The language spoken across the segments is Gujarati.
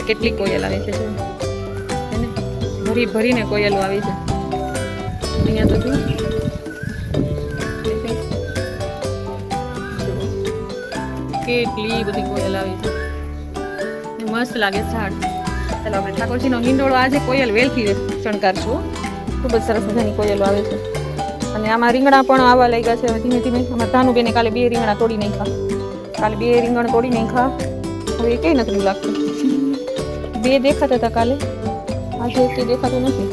કેટલી કોયલ આવે છે જો ભરી ભરીને કોયલો આવી છે અહીંયા તો જો કેટલી બધી કોયલ આવી છે મસ્ત લાગે છે ઝાડ. ચાલો આપણે ઠાકોરજીનો હિંડોળો આજે કોયલ વેલથી શણગારશું. ખૂબ જ સરસ મજાની કોયલો આવે છે અને આમાં રીંગણા પણ આવવા લાગ્યા છે ધીમે ધીમે. અમારા ધાનુબેને કાલે 2 રીંગણા તોડી નાખ્યા. કાલે 2 રીંગણ તોડી નાખ્યા. હવે એ કઈ નથી લાગતું. 2 દેખાતા હતા કાલે, આજે એક દેખાતું નથી.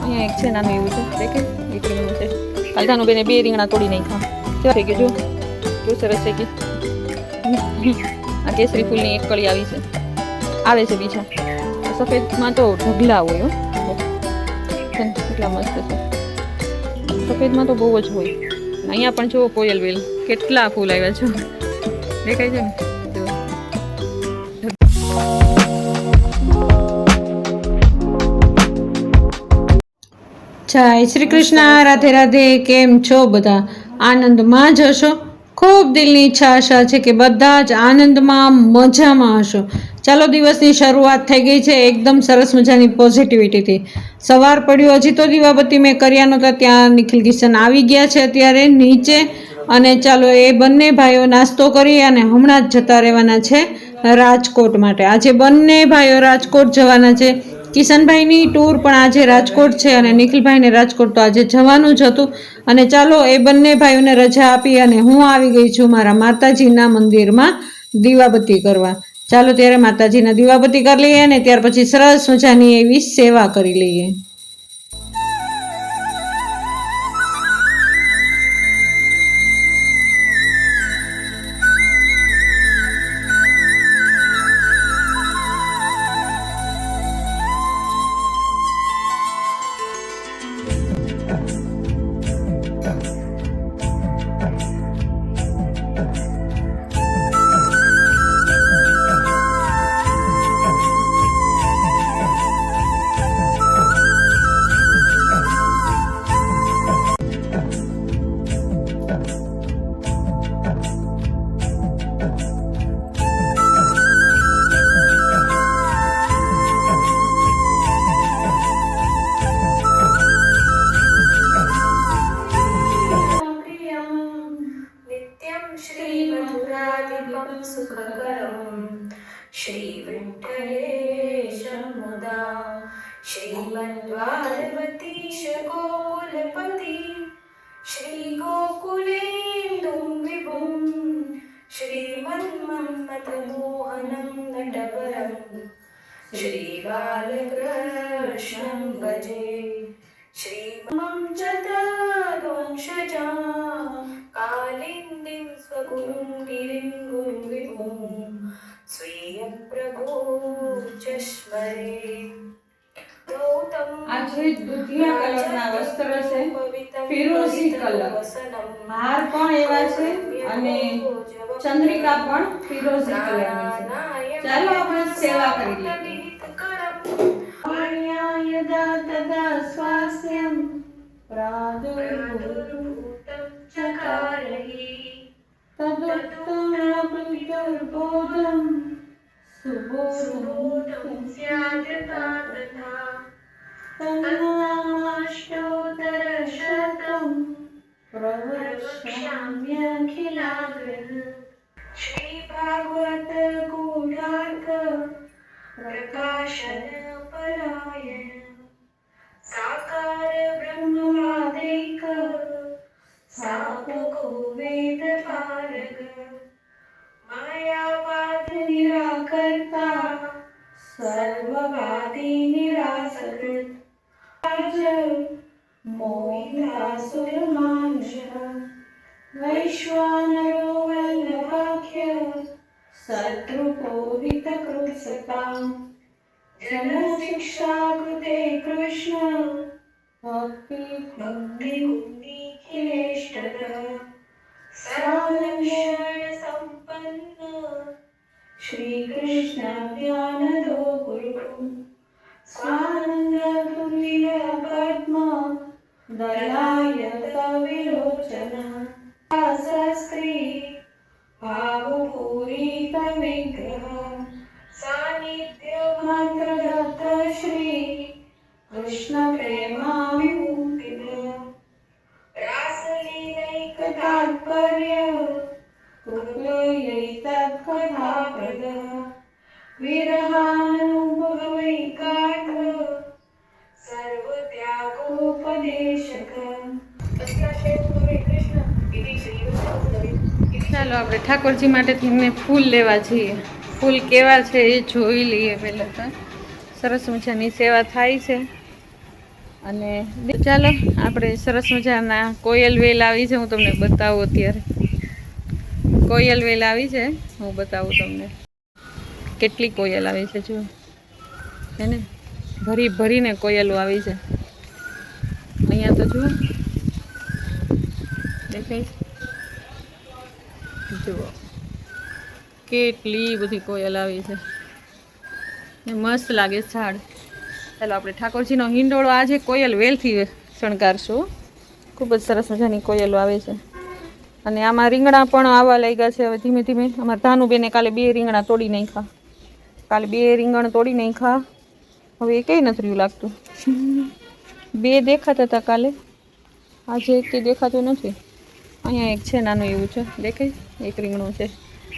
અહીંયા એક છે નાનું એવું છે દેખે એક રીંગણું છે. કાલે ધાનુબેને 2 રીંગણા તોડી નાખ્યા. કેવા થઈ ગયું જો કેવું સરસ થઈ ગયું. આ કેસરી ફૂલની એક કળી આવી છે, આવે છે બીજા. સફેદમાં તો ઢગલા હોય કેટલા મસ્ત છે. સફેદમાં તો બહુ જ હોય. અહીંયા પણ જો કોયલ વેલ કેટલા ફૂલ આવ્યા છે દેખાય છે ને. જય શ્રી કૃષ્ણ, રાધે રાધે. કેમ છો બધા? આનંદમાં જ હશો. ખૂબ દિલની ઈચ્છા આશા છે કે બધા જ આનંદમાં મજામાં હશો. ચાલો, દિવસની શરૂઆત થઈ ગઈ છે એકદમ સરસ મજાની પોઝિટિવિટીથી. સવાર પડ્યું, હજી તો દીવાબત્તી મેં કર્યા નહોતા ત્યાં નિખિલ કિશન આવી ગયા છે અત્યારે નીચે. અને ચાલો એ બંને ભાઈઓ નાસ્તો કરી અને હમણાં જ જતા રહેવાના છે રાજકોટ માટે. આજે બંને ભાઈઓ રાજકોટ જવાના છે. કિશનભાઈની ટૂર પણ આજે રાજકોટ છે અને નિખિલભાઈને રાજકોટ તો આજે જવાનું જ હતું. અને ચાલો એ બંને ભાઈઓને રજા આપી અને હું આવી ગઈ છું મારા માતાજીના મંદિરમાં દીવાબત્તી કરવા. ચાલો ત્યારે માતાજીના દીવાબત્તી કરી લઈએ અને ત્યાર પછી સરસ મજાની એવી સેવા કરી લઈએ. श्रीमद्वारवतीश गोकुलपति श्रीगोकुलेन्दुं विभुं श्रीमन्मन्मथमोहनं नटवरं श्रीबालकृष्णं भजे. श्रीमं च तद्वंशजा कालिन्दीं स्वगुरुं गिरिं गुरुविभुं स्वीयप्रभो च स्मरे. આજે દુધિયા કલરના વસ્ત્ર છે, ફિરોઝી કલર. હાર પણ એવા છે અને ચંદ્રિકા પણ ફિરોઝી કલરની છે. ચાલો આપણે સેવા કરી લઈએ. તદા સ્વાસ્યમ પ્રાદુર્ભૂતં ચકારહી તદુત્તમ પિતર્બોધમ સુબોધમ સ્યાદતા તથા तन्नामाष्टोत्तरशतं प्रवक्ष्याम्यखिलाग्रह. श्रीभागवत गूढार्थ प्रकाशन परायण साकार ब्रह्मवादैक साधको वेदपारग मायावाद निराकर्ता सर्ववादी निरासकृत मोहितासुरमानुषः वैश्वानरो वल्लभाख्य शत्रुकोहितकृत्सता जनशिक्षा कृते कृष्ण भक्तिकुन्दिखिलेष्टः सालक्ष्मण संपन्न श्री कृष्ण ज्ञानदो गुरु स्वानंद तुल्य पद्म दलायत विलोचन शास्त्री भावपूरित विग्रह सानिध्य કૃષ્ણ પ્રેમાવિમુક્તિદ રાસલીલૈક તાત્પર્ય કૃપયૈતત્કથાપ્રદ વિરહાનુભવૈકાર્થ સર્વત્યાગોપદેશક કૃષ્ણ ઇતિ શ્રી ચાલો આપણે ઠાકોરજી માટે તેમને ફૂલ લેવા જઈએ. ફૂલ કેવા છે એ જોઈ લઈએ પહેલાં તો. સરસ મજાની સેવા થાય છે. અને ચાલો આપણે સરસ મજાના કોયલ વેલ આવી છે, હું તમને બતાવું. અત્યારે કોયલ વેલ આવી છે, હું બતાવું તમને. કેટલી કોયલ આવી છે જો, એને ભરી ભરીને કોયલો આવી છે અહીંયા તો જુઓ, દેખાય જુઓ કેટલી બધી કોયલ આવી છે ને મસ્ત લાગે ઝાડ. ચાલો આપણે ઠાકોરજીનો હિંડોળો આજે કોયલ વેલથી શણગારશું. ખૂબ જ સરસ મજાની કોયલો આવે છે. અને આમાં રીંગણા પણ આવવા લાગ્યા છે હવે ધીમે ધીમે. અમારા ધાનુબેને કાલે 2 રીંગણા તોડી નાખ્યા. કાલે 2 રીંગણ તોડી નાખ્યા. હવે એ કંઈ નથી રહ્યું લાગતું. 2 દેખાતા હતા કાલે, આજે એક દેખાતું નથી. અહીંયા એક છે નાનું એવું છે, દેખાય એક રીંગણું છે.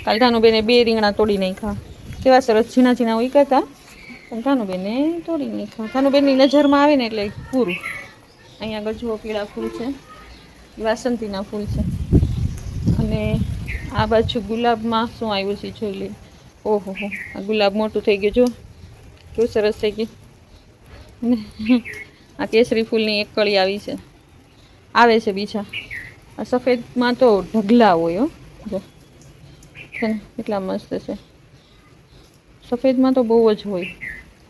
કાલે ધાનુબેને 2 રીંગણા તોડી નાખ્યા. કેવા સરસ ઝીણા ઝીણા ઉગ્યા હતા, પણ ધાનુબેને તોડી નાખ્યા. ધાનુબેનની નજરમાં આવે ને એટલે પૂરું. અહીંયા આગળ જુઓ પીળા ફૂલ છે, વાસંતીના ફૂલ છે. અને આ બાજુ ગુલાબમાં શું આવ્યું છે જોઈ લઈએ. ઓહો હો, આ ગુલાબ મોટું થઈ ગયું જો, કેવું સરસ થઈ ગયું. આ કેસરી ફૂલની એક કળી આવી છે, આવે છે બીજા. આ સફેદમાં તો ઢગલા હોય હો, જો છે ને કેટલા મસ્ત છે. સફેદમાં તો બહુ જ હોય.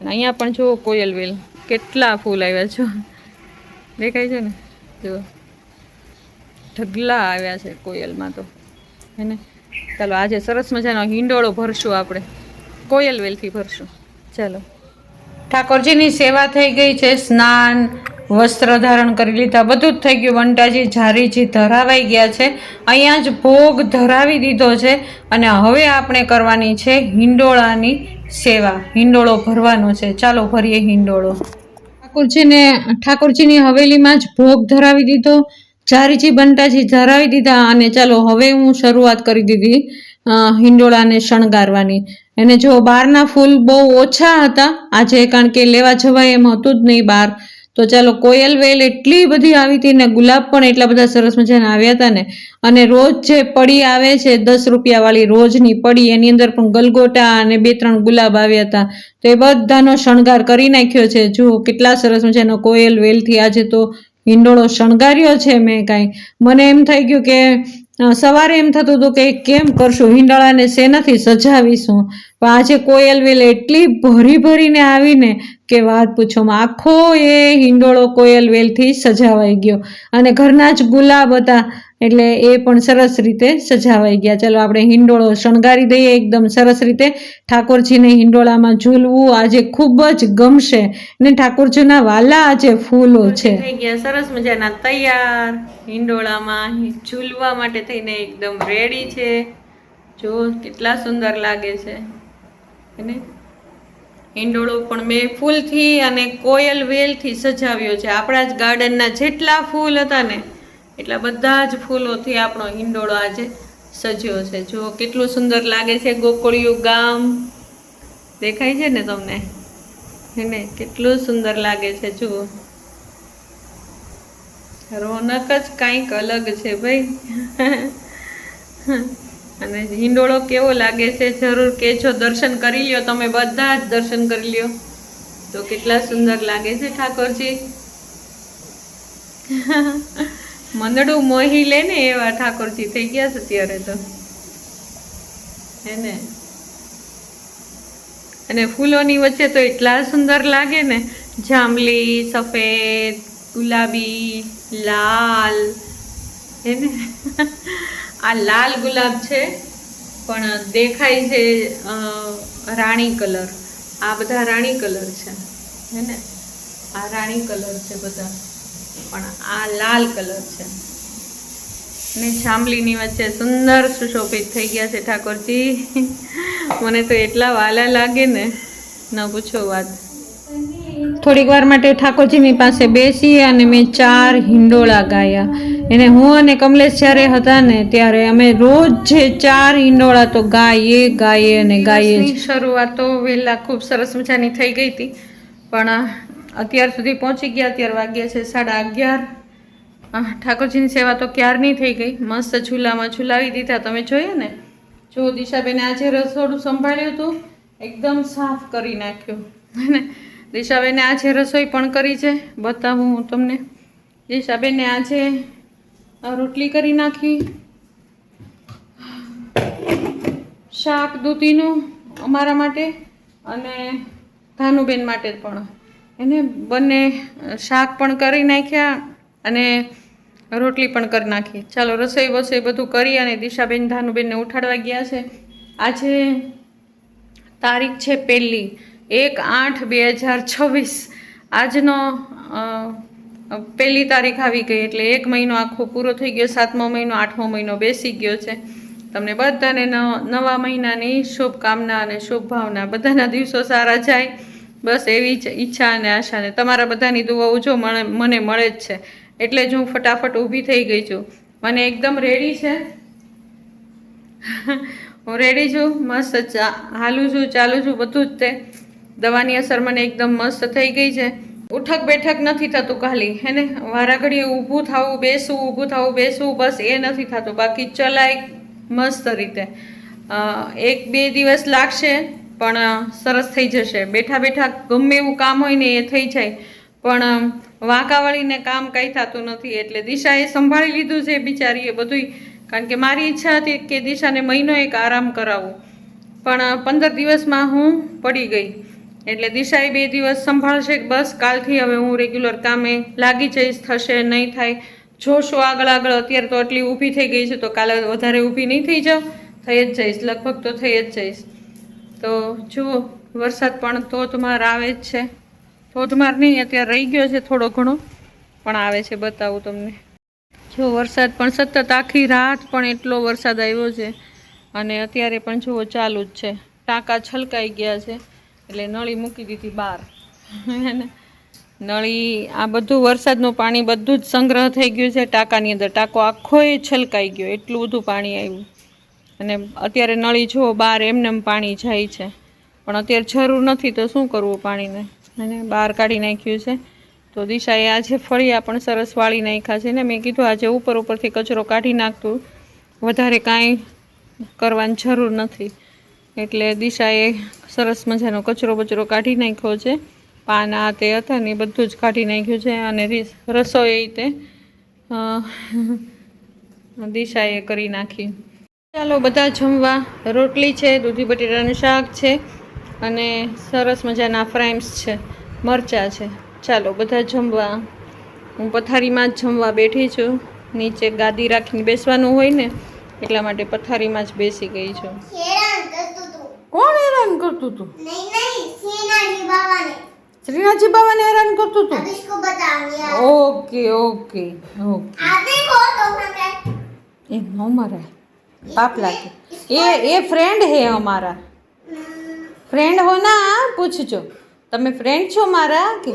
અને અહીંયા પણ જો કોયલ વેલ કેટલા ફૂલ આવ્યા છો, દેખાય છે ને જો, ઢગલા આવ્યા છે કોયલમાં તો હે ને. ચાલો આજે સરસ મજાનો હિંડોળો ભરશું, આપણે કોયલ વેલથી ભરશું. ચાલો ઠાકોરજીની સેવા થઈ ગઈ છે, સ્નાન વસ્ત્ર ધારણ કરી લીધા, બધું જ થઈ ગયું. વંટાજી ઝારીજી ધરાવાઈ ગયા છે. અહીંયા જ ભોગ ધરાવી દીધો છે. અને હવે આપણે કરવાની છે હિંડોળાની સેવા. હિંડોળો ભરવાનો છે. ચાલો ભરીએ હિંડોળો. ઠાકોરજીની હવેલીમાં જ ભોગ ધરાવી દીધો, ઝારીજી બંટાજી ધરાવી દીધા. અને ચાલો હવે હું શરૂઆત કરી દીધી હિંડોળાને શણગારવાની. એને જો બહારના ફૂલ બહુ ઓછા હતા આજે, કારણ કે લેવા જવાય એમ હતું જ નહીં બહાર. તો ચાલો કોયલ વેલ એટલી બધી આવી હતી ને ગુલાબ પણ એટલા બધા સરસ મજાના આવ્યા હતા ને. અને રોજ જે પડી આવે છે 10 રૂપિયાવાળી રોજની પડી, એની અંદર પણ ગલગોટા અને 2-3 ગુલાબ આવ્યા હતા. તો એ બધાનો શણગાર કરી નાખ્યો છે. જુઓ કેટલા સરસ મજાનો કોયલ વેલથી આજે તો હિંડોળો શણગાર્યો છે મેં. કાંઈ મને એમ થઈ ગયું કે સવારે એમ થતું હતું કે કેમ કરશું હિંડોળાને, શેનાથી સજાવીશું. પણ આજે કોયલ વેલ એટલી ભરી ભરીને આવીને કે વાત પૂછોમાં. આખો એ હિંડોળો કોયલ વેલથી સજાવાઈ ગયો. અને ઘરના જ ગુલાબ હતા એટલે એ પણ સરસ રીતે સજાવાઈ ગયા. ચાલો આપણે હિંડોળો શણગારી દઈએ એકદમ સરસ રીતે. ઠાકોરજીને હિંડોળામાં ઝૂલવું આજે ખૂબ જ ગમશે. ને ઠાકોરજીના વાલા આજે ફૂલો છે. થઈ ગયા સરસ મજાના તૈયાર, હિંડોળામાં ઝૂલવા માટે થઈને એકદમ રેડી છે. જો કેટલા સુંદર લાગે છે એને. હિંડોળો પણ મેં ફૂલથી અને કોયલ વેલથી સજાવ્યો છે. આપણા જ ગાર્ડનના જેટલા ફૂલ હતા ને એટલા બધા જ ફૂલોથી આપણો હિંડોળો આજે સજ્યો છે. જો કેટલું સુંદર લાગે છે. ગોકળિયું ગામ દેખાય છે ને તમને, એને કેટલું સુંદર લાગે છે. જુઓ રોનક જ કંઈક અલગ છે ભાઈ. અને હિંડોળો કેવો લાગે છે જરૂર કહેજો. દર્શન કરી લ્યો તમે, બધા જ દર્શન કરી લ્યો. તો કેટલા સુંદર લાગે છે ઠાકોરજી. મંદડું મોહી લે ને એવા ઠાકોરજી થઈ ગયા છે અત્યારે તો એને. અને ફૂલોની વચ્ચે તો એટલા સુંદર લાગે ને, જાંબલી, સફેદ, ગુલાબી, લાલ એને. આ લાલ ગુલાબ છે પણ દેખાય છે રાણી કલર. આ બધા રાણી કલર છે હે ને. આ રાણી કલર છે બધા, પણ આ લાલ કલર છે. ને જાંબલીની વચ્ચે સુંદર સુશોભિત થઈ ગયા છે ઠાકોરજી. મને તો એટલા વાલા લાગે ને ન પૂછો વાત. થોડીક વાર માટે ઠાકોરજીની પાસે બેસી અને મેં 4 હિંડોળા ગાયા. એને હું અને કમલેશ જ્યારે હતા ને ત્યારે અમે રોજ જે 4 હિંડોળા તો ગાઈએ. શરૂઆત તો વહેલા ખૂબ સરસ મજાની થઈ ગઈ હતી, પણ અત્યાર સુધી પહોંચી ગયા. અત્યાર વાગ્યા છે 11:30. ઠાકોરજીની સેવા તો ક્યારની થઈ ગઈ. મસ્ત ઝૂલામાં ઝૂલાવી દીધા. તમે જોયું ને, જો દિશાબેને આજે રસોડું સંભાળ્યું હતું, એકદમ સાફ કરી નાખ્યું. ને દિશાબેને આજે રસોઈ પણ કરી છે, બતાવું હું તમને. દિશાબેને આજે રોટલી કરી નાખી, શાક દૂધીનું અમારા માટે અને ધાનુબેન માટે પણ. એને બંને શાક પણ કરી નાખ્યા અને રોટલી પણ કરી નાખી. ચાલો રસોઈ વસોઈ બધું કરી અને દિશાબેન ધાનુબેનને ઉઠાડવા ગયા છે. આજે તારીખ છે 1/8/2026. આજનો 1 તારીખ આવી ગઈ એટલે 1 મહિનો આખો પૂરો થઈ ગયો. 7મો મહિનો 8મો મહિનો બેસી ગયો છે. તમને બધાને નવા મહિનાની શુભકામના અને શુભ ભાવના. બધાના દિવસો સારા જાય, બસ એવી જ ઈચ્છા અને આશા. ને તમારા બધાની દુઆઓ જો મને મળે જ છે, એટલે જ હું ફટાફટ ઊભી થઈ ગઈ છું. મને એકદમ રેડી છે, હું રેડી છું, મસ્ત હાલું છું, ચાલું છું, બધું જ તે. દવાની અસર મને એકદમ મસ્ત થઈ ગઈ છે. ઉઠક બેઠક નથી થતું ખાલી, હે ને, વારા ઘડીએ ઊભું થવું બેસવું, ઊભું થવું બેસવું, બસ એ નથી થતું. બાકી ચલાય મસ્ત રીતે. 1-2 દિવસ લાગશે પણ સરસ થઈ જશે. બેઠા બેઠા ગમે એવું કામ હોય ને એ થઈ જાય, પણ વાંકાવાળીને કામ કંઈ થતું નથી. એટલે દિશાએ સંભાળી લીધું છે બિચારીએ બધુંય, કારણ કે મારી ઈચ્છા હતી કે દિશાને મહિનો એક આરામ કરાવું, પણ 15 દિવસમાં હું પડી ગઈ. એટલે દિશાએ 2 દિવસ સંભાળશે. બસ કાલથી હવે હું રેગ્યુલર કામે લાગી જઈશ. થશે નહીં થાય જોશું આગળ. અત્યારે તો આટલી ઊભી થઈ ગઈ છે, તો કાલે વધારે ઊભી નહીં થઈ જાઉં, થઈ જ જઈશ, લગભગ તો થઈ જ જઈશ. તો જુઓ, વરસાદ પણ ધોધમાર આવે જ છે. ધોધમાર નહીં, અત્યારે રહી ગયો છે થોડો ઘણો, પણ આવે છે. બતાવું તમને. જો વરસાદ પણ સતત આખી રાત પણ એટલો વરસાદ આવ્યો છે અને અત્યારે પણ જુઓ ચાલુ જ છે. ટાંકા છલકાઈ ગયા છે એટલે નળી મૂકી દીધી બહાર. નળી આ બધું વરસાદનું પાણી બધું જ સંગ્રહ થઈ ગયું છે ટાંકાની અંદર. ટાંકો આખો એ છલકાઈ ગયો, એટલું બધું પાણી આવ્યું. અને અત્યારે નળી જુઓ બહાર એમને પાણી જાય છે, પણ અત્યારે જરૂર નથી તો શું કરવું પાણીને, અને બહાર કાઢી નાખ્યું છે. તો દિશાએ આજે ફળિયા પણ સરસ વાળી નાખ્યા છે ને. મેં કીધું આજે ઉપરથી કચરો કાઢી નાખતું, વધારે કાંઈ કરવાની જરૂર નથી. એટલે દિશાએ સરસ મજાનો કચરો બચરો કાઢી નાખ્યો છે. પાન આ તે હતા ને એ બધું જ કાઢી નાખ્યું છે. અને રસોઈ તે દિશાએ કરી નાખી. ચાલો બધા જમવા. રોટલી છે, દૂધી બટેટાનું શાક છે અને સરસ મજાના ફ્રાઈમ્સ છે, મરચાં છે. ચાલો બધા જમવા. હું પથારીમાં જ જમવા બેઠી છું. નીચે ગાદી રાખીને બેસવાનું હોય ને, એટલા માટે પથારીમાં જ બેસી ગઈ છું. કોણ હેરાન કરતું હતું? શ્રીનાથજી બાવાને હેરાન કરતું હતું. Okay okay okay. એ અમારા પાપ લાગે. એ ફ્રેન્ડ હે અમારા. ફ્રેન્ડ હો ના, પૂછજો તમે ફ્રેન્ડ છો મારા કે?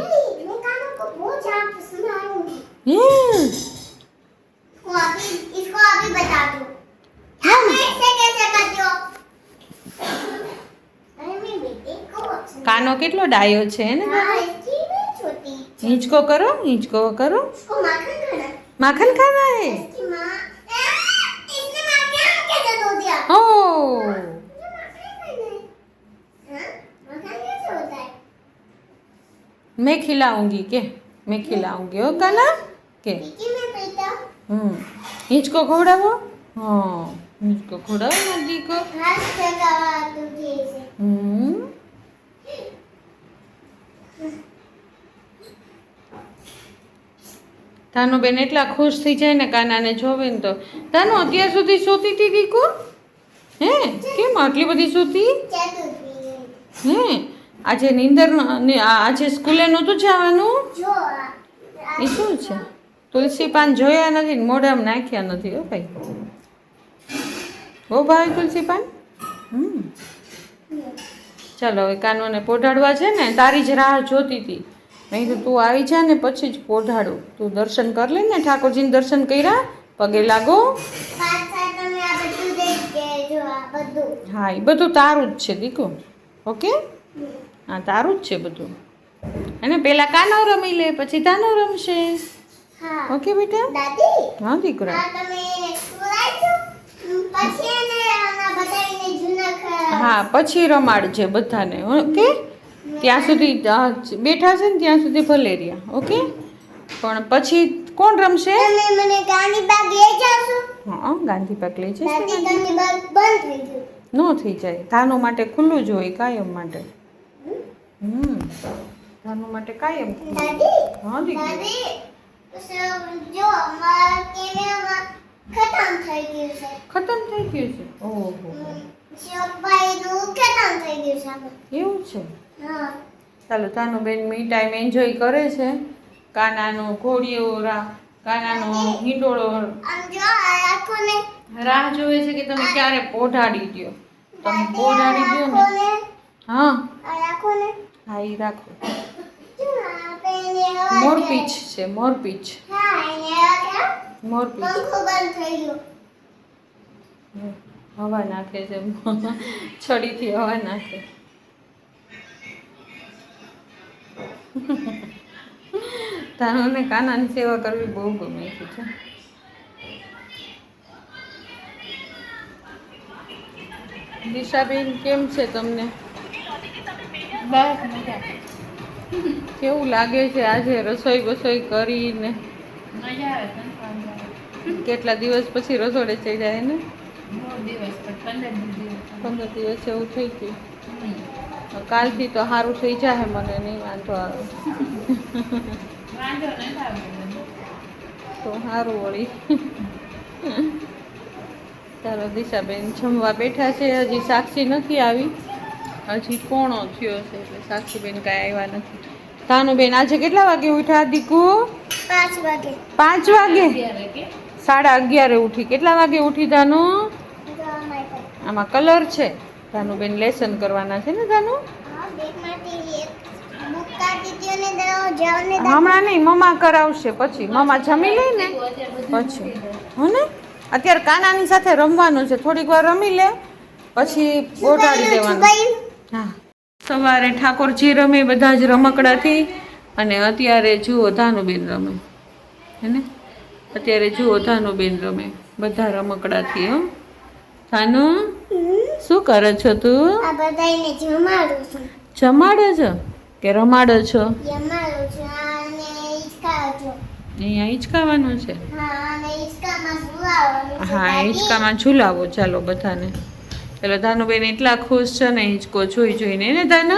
કાનો કેટલો ડાયો છે ને. હિંચકો કરો, હિંચકો કરો. માખન ખાના હે? ओ मैं खिलाऊंगी के, मैं खिलाऊंगी ओ काना के. हिंचको खवડાવો. हाँ हिंचको खवડાવો नदी को. તાનુબેન એટલા ખુશ થઈ જાય ને કાનાને જોવે ને તો. તાનુ અત્યાર સુધી સૂતી હતી દીકો? હે કેમ આટલી બધી સૂતી? હે આજે નીંદર આજે સ્કૂલે નહોતું જવાનું? એ શું છે? તુલસી પાન જોયા નથી, મોઢામાં નાખ્યા નથી. હો ભાઈ, બહુ ભાવે તુલસી પાન. ચાલો હવે કાનોને પોઢાડવા છે ને, તારી જ રાહ જોતી હતી નહીં તો તું આવી જા ને પછી જ પોઢાડું. તું દર્શન કરી લે ને, ઠાકોરજીને દર્શન કર્યા, પગે લાગો. હા, એ બધું તારું જ છે દીકુ. ઓકે, હા તારું જ છે બધું. અને પેલા કાનો રમી લે, પછી તાનો રમશે. ઓકે બેટા. હા દીકરા. હા, પછી રમાડજે બધાને. ઓકે, ત્યાં સુધી બેઠા છે ને ત્યાં સુધી ભલે રહ્યા. ઓકે, પણ પછી કોણ રમશે? હા, ગાંધી પાર્ક લઈ જશે. નો થઈ જાય, ધાનો માટે ખુલ્લું જ હોય કાયમ માટે. ધાનો માટે કાયમ. હા દીકરી. ખતમ થઈ ગયું છે. ઓહો, એવું છે. ચાલો, તાનું બેન મી ટાઈમ એન્જોય કરે છે. કાનાનો ઘોડિયો કાનાનો હિંડોળો રાહ જોવે છે કે તમે ક્યારે પોઢાડી દ્યો. તમે પોઢાડી દ્યો ને. હા હા, એ રાખો. મોરપીંછ છે, મોરપીંછ. હવા નાખે છે, છડીથી હવા નાખે. તારોને કાનાની સેવા કરવી બહુ ગમે છે. દિશાબેન કેમ છે તમને? બસ મજા. કેવું લાગે છે આજે રસોઈ બસોઈ કરીને? મજા આવે. કેટલા દિવસ પછી રસોડે ચઈ જાય ને? 9 દિવસ, પણ 15 દિવસ. 15 દિવસ એવું થઈ ગયું. કાલથી તો સારું થઈ જાય, મને નહીં વાંધો આવે વાંધો નથી આવતો. તો સારું વળી. ચાલો, દિશાબેન જમવા બેઠા છે. હજી સાક્ષી નથી આવી, હજી પોણો થયો છે એટલે સાક્ષીબેન કાંઈ આવ્યા નથી. તાનુબેન આજે કેટલા વાગે ઉઠ્યા દીકુ? 5 વાગે. 5 વાગે? 11:30 ઉઠી. કેટલા વાગે ઉઠી તાનુ? આમાં કલર છે. તાનુબેન લેસન કરવાના છે ને તાનુ? હમણાં નહીં, મમ્મા કરાવશે પછી. મમ્મા જમી લે ને પછી. હો ને, અત્યારે કાનાની સાથે રમવાનું છે. થોડીક વાર રમી લે પછી બોટાડી દેવાનું. હા, સવારે ઠાકોરજી રમે બધા જ રમકડાથી, અને અત્યારે જુઓ ધાનુબેન રમે. હે ને, અત્યારે જુઓ ધાનુબેન રમે બધા રમકડાથી. હો ધાનુ, શું કરે છો તું? જમાડો છો કે રમાડો છો? અહીંયા હિંચકાવાનું છે. હા, હિંચકામાં ઝુલાવો. ચાલો બધાને. ચાલો, ધાનુબેન એટલા ખુશ છે ને હિંચકો જોઈને ને ધાનુ?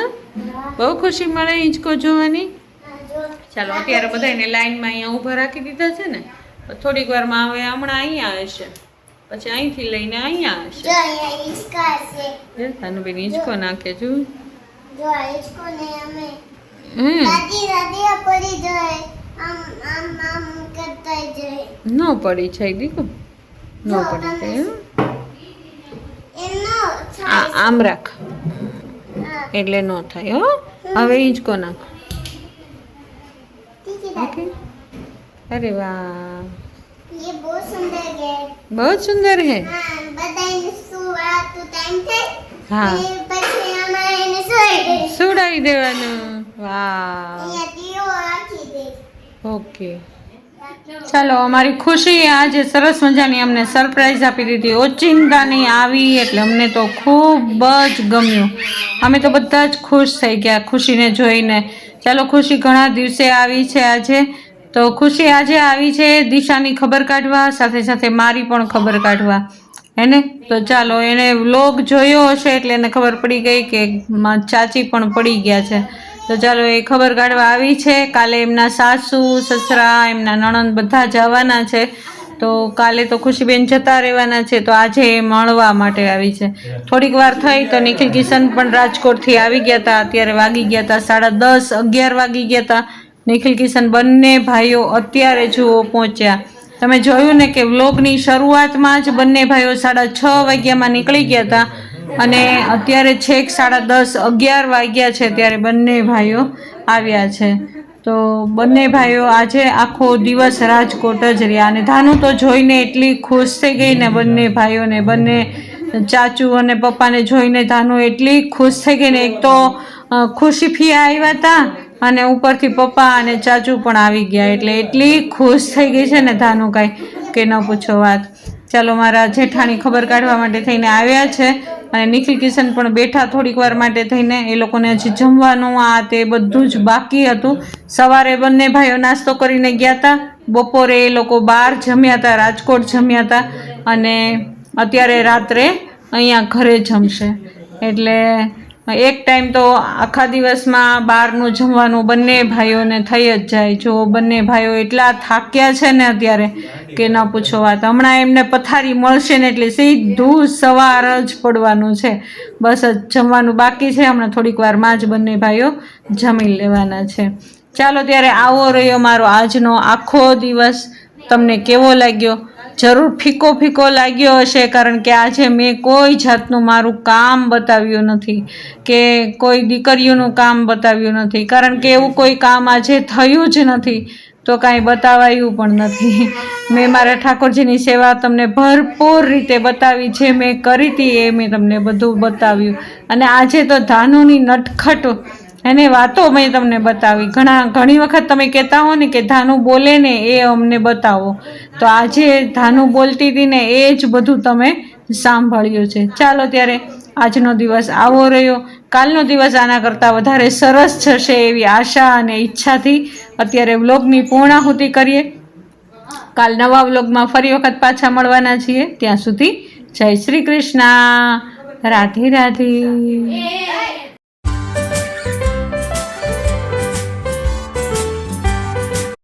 બહુ ખુશી મળે હિંચકો જોવાની. ચાલો, અત્યારે બધાને લાઈનમાં અહીંયા ઊભા રાખી દીધા છે ને. થોડીક વારમાં હવે હમણાં અહીંયા હશે, પછી અહીંથી લઈને અહીંયા હશે. ધાનુબેન હિંચકો નાખે જો. ન પડી જાય દીકુ, ન પડી જાય. આમ રાખ એટલે ન થાય. હો, હવે હિંચકો નાખ. ओके, अरे वाह, ये बहुत सुंदर है। बहुत सुंदर है. बताइए सुवात टाइम थे। हाँ, પછી અમારે એને સોઈ દે. સુડાવી દેવાનું. વાહ, અહીંયા દીવો રાખી દે. ઓકે. ચાલો, અમારી ખુશી આજે સરસ મજાની અમને સરપ્રાઈઝ આપી દીધી. ઓચિંતાની આવી એટલે અમને તો ખૂબ જ ગમ્યું. અમે તો બધા જ ખુશ થઈ ગયા ખુશીને જોઈને. ચાલો, ખુશી ઘણા દિવસે આવી છે આજે. તો ખુશી આજે આવી છે દિશાની ખબર કાઢવા, સાથે સાથે મારી પણ ખબર કાઢવા. હેને, તો ચાલો, એને વ્લોગ જોયો હશે એટલે એને ખબર પડી ગઈ કે ચાચી પણ પડી ગયા છે. તો ચાલો, એ ખબર કાઢવા આવી છે. કાલે એમના સાસુ સસરા, એમના નણંદ બધા જ આવવાના છે. તો કાલે તો ખુશીબેન જતા રહેવાના છે, તો આજે એ મળવા માટે આવી છે. થોડીક વાર થઈ તો નિખિલ કિશન પણ રાજકોટથી આવી ગયા હતા. અત્યારે વાગી ગયા હતા 10:30, 11 વાગી ગયા હતા. નિખિલ કિશન બંને ભાઈઓ અત્યારે જુઓ પહોંચ્યા. તમે જોયું ને કે વ્લોગની શરૂઆતમાં જ બંને ભાઈઓ 6:30 વાગ્યામાં નીકળી ગયા હતા, અને અત્યારે છેક 10:30, 11 વાગ્યા છે ત્યારે બંને ભાઈઓ આવ્યા છે. તો બંને ભાઈઓ આજે આખો દિવસ રાજકોટ જ રહ્યા અને ધાનું તો જોઈને એટલી ખુશ થઈ ગઈ ને બંને ભાઈઓને, બંને ચાચુ અને પપ્પાને જોઈને ધાનું એટલી ખુશ થઈ ગઈ ને. એક તો ખુશી ફિયા આવ્યા હતા અને ઉપરથી પપ્પા અને ચાચુ પણ આવી ગયા, એટલે એટલી ખુશ થઈ ગઈ છે ને ધાનું કાંઈ કે ન પૂછો વાત. ચાલો મારા જેઠાણી ખબર કાઢવા માટે થઈને આવ્યા છે અને નિખિલ કિશન પણ બેઠા થોડીક વાર માટે થઈને. એ લોકોને હજી જમવાનું આ તે બધું જ બાકી હતું. સવારે બંને ભાઈઓ નાસ્તો કરીને ગયા હતા, બપોરે એ લોકો બહાર જમ્યા હતા, રાજકોટ જમ્યા હતા અને અત્યારે રાત્રે અહીંયા ઘરે જમશે. એટલે એક ટાઈમ તો આખા દિવસમાં બહારનું જમવાનું બંને ભાઈઓને થઈ જ જાય. જો બંને ભાઈઓ એટલા થાક્યા છે ને અત્યારે કે ન પૂછો વાત. હમણાં એમને પથારી મળશે ને એટલે સીધું સવાર જ પડવાનું છે. બસ જ જમવાનું બાકી છે, હમણાં થોડીક વારમાં જ બંને ભાઈઓ જમી લેવાના છે. ચાલો ત્યારે આવો રહ્યો મારો આજનો આખો દિવસ. તમને કેવો લાગ્યો? જરૂર ફીકો ફીકો લાગ્યો હશે, કારણ કે આજે મેં કોઈ જાતનું મારું કામ બતાવ્યું નથી કે કોઈ દીકરીઓનું કામ બતાવ્યું નથી, કારણ કે એવું કોઈ કામ આજે થયું જ નથી તો કાંઈ બતાવાયું પણ નથી. મેં મારા ઠાકોરજીની સેવા તમને ભરપૂર રીતે બતાવી, જે મેં કરી હતી એ મેં તમને બધું બતાવ્યું. અને આજે તો ધાનુની નટખટ એને વાતો મેં તમને બતાવી. ઘણી વખત તમે કહેતા હો ને કે ધાનું બોલે ને એ અમને બતાવો, તો આજે ધાનું બોલતી હતી ને એ જ બધું તમે સાંભળ્યું છે. ચાલો ત્યારે આજનો દિવસ આવો રહ્યો. કાલનો દિવસ આના કરતાં વધારે સરસ જશે એવી આશા અને ઈચ્છાથી અત્યારે વ્લોગની પૂર્ણાહુતિ કરીએ. કાલ નવા વ્લોગમાં ફરી વખત પાછા મળવાના છીએ. ત્યાં સુધી જય શ્રી કૃષ્ણ, રાધે રાધે.